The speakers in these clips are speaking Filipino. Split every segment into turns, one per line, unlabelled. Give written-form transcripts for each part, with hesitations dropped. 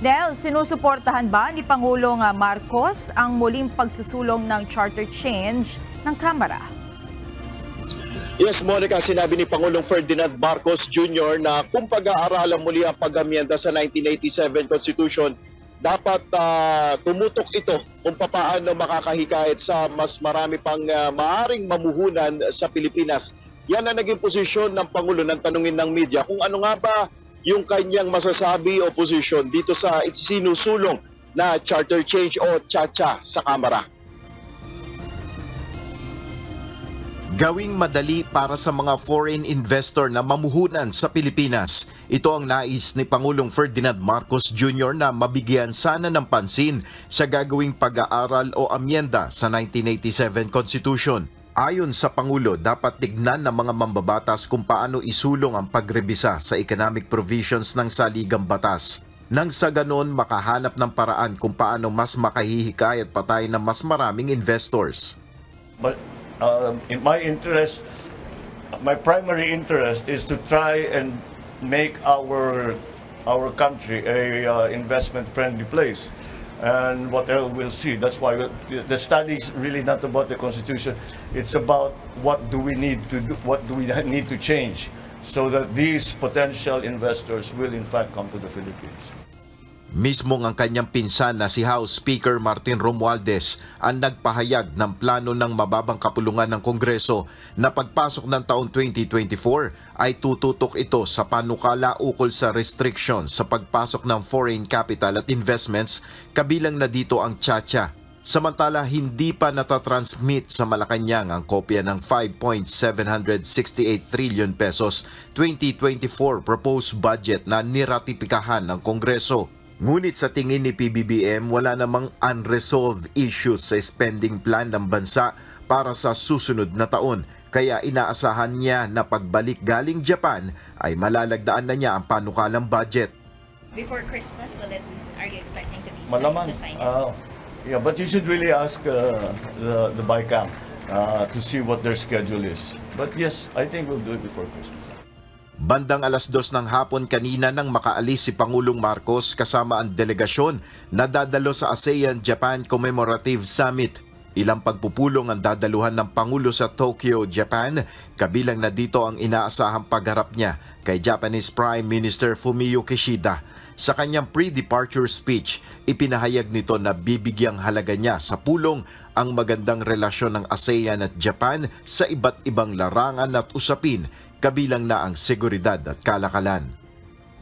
Nel, sinusuportahan ba ni Pangulong Marcos ang muling pagsusulong ng charter change ng Kamara?
Yes, Monica, sinabi ni Pangulong Ferdinand Marcos Jr. na kung pag-aaralan muli ang pag-amyenda sa 1987 Constitution, dapat tumutok ito kung paano makakahikayat sa mas marami pang maaaring mamuhunan sa Pilipinas. Yan ang naging posisyon ng Pangulo ng tanungin ng media kung ano nga ba yung kanyang masasabi o posisyon dito sa sinusulong na charter change o cha-cha sa Kamara.
Gawing madali para sa mga foreign investor na mamuhunan sa Pilipinas. Ito ang nais ni Pangulong Ferdinand Marcos Jr. na mabigyan sana ng pansin sa gagawing pag-aaral o amyenda sa 1987 Constitution. Ayon sa Pangulo, dapat tignan ng mga mambabatas kung paano isulong ang pagrebisa sa economic provisions ng saligang batas. Nang sa ganon, makahanap ng paraan kung paano mas makahihikayat pa tayo ng mas maraming investors.
But in my interest, my primary interest is to try and make our country a investment-friendly place. And what else we'll see. That's why the study is really not about the Constitution. It's about what do we need to do, what do we need to change so that these potential investors will in fact come to the Philippines.
Mismong ang kanyang pinsan na si House Speaker Martin Romualdez ang nagpahayag ng plano ng mababang kapulungan ng Kongreso na pagpasok ng taon 2024 ay tututok ito sa panukala ukol sa restriction sa pagpasok ng foreign capital at investments, kabilang na dito ang cha-cha. Samantala, hindi pa natatransmit sa Malacanang ang kopya ng 5.768 trillion pesos 2024 proposed budget na niratipikahan ng Kongreso. Ngunit sa tingin ni PBBM, wala namang unresolved issues sa spending plan ng bansa para sa susunod na taon. Kaya inaasahan niya na pagbalik galing Japan ay malalagdaan na niya ang panukalang budget.
Before Christmas, are you expecting to be
Malamang,
to sign it?
Yeah, but you should really ask the BICAM to see what their schedule is. But yes, I think we'll do it before Christmas.
Bandang 2:00 ng hapon kanina nang makaalis si Pangulong Marcos kasama ang delegasyon na dadalo sa ASEAN-Japan Commemorative Summit. Ilang pagpupulong ang dadaluhan ng Pangulo sa Tokyo, Japan, kabilang na dito ang inaasahang pagharap niya kay Japanese Prime Minister Fumio Kishida. Sa kanyang pre-departure speech, ipinahayag nito na bibigyang halaga niya sa pulong ang magandang relasyon ng ASEAN at Japan sa iba't ibang larangan at usapin, kabilang na ang seguridad at kalakalan.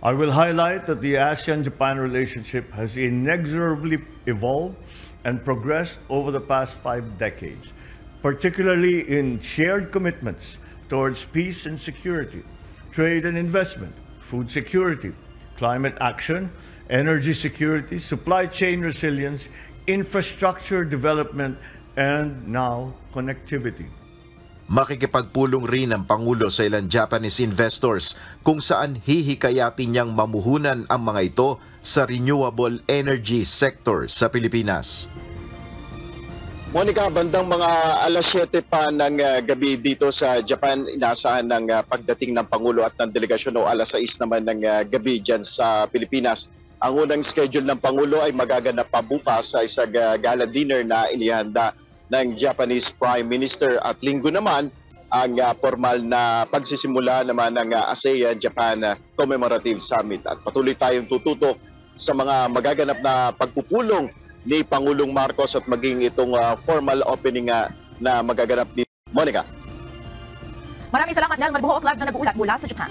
I will highlight that the ASEAN-Japan relationship has inexorably evolved and progressed over the past 5 decades, particularly in shared commitments towards peace and security, trade and investment, food security, climate action, energy security, supply chain resilience, infrastructure development, and now connectivity.
Makikipagpulong rin ang Pangulo sa ilang Japanese investors kung saan hihikayatin niyang mamuhunan ang mga ito sa renewable energy sector sa Pilipinas.
Monica, bandang mga 7:00 pa ng gabi dito sa Japan, inaasahan ng pagdating ng Pangulo at ng delegasyon o 6:00 naman ng gabi dyan sa Pilipinas. Ang unang schedule ng Pangulo ay magaganap pa bukas sa isang gala dinner na inihanda ng Japanese Prime Minister at linggo naman ang formal na pagsisimula naman ng ASEAN-Japan Commemorative Summit. At patuloy tayong tututok sa mga magaganap na pagpupulong ni Pangulong Marcos at maging itong formal opening na magaganap dito. Monica.
Maraming salamat, Nel Marbuho, live na nag-uulat mula sa Japan.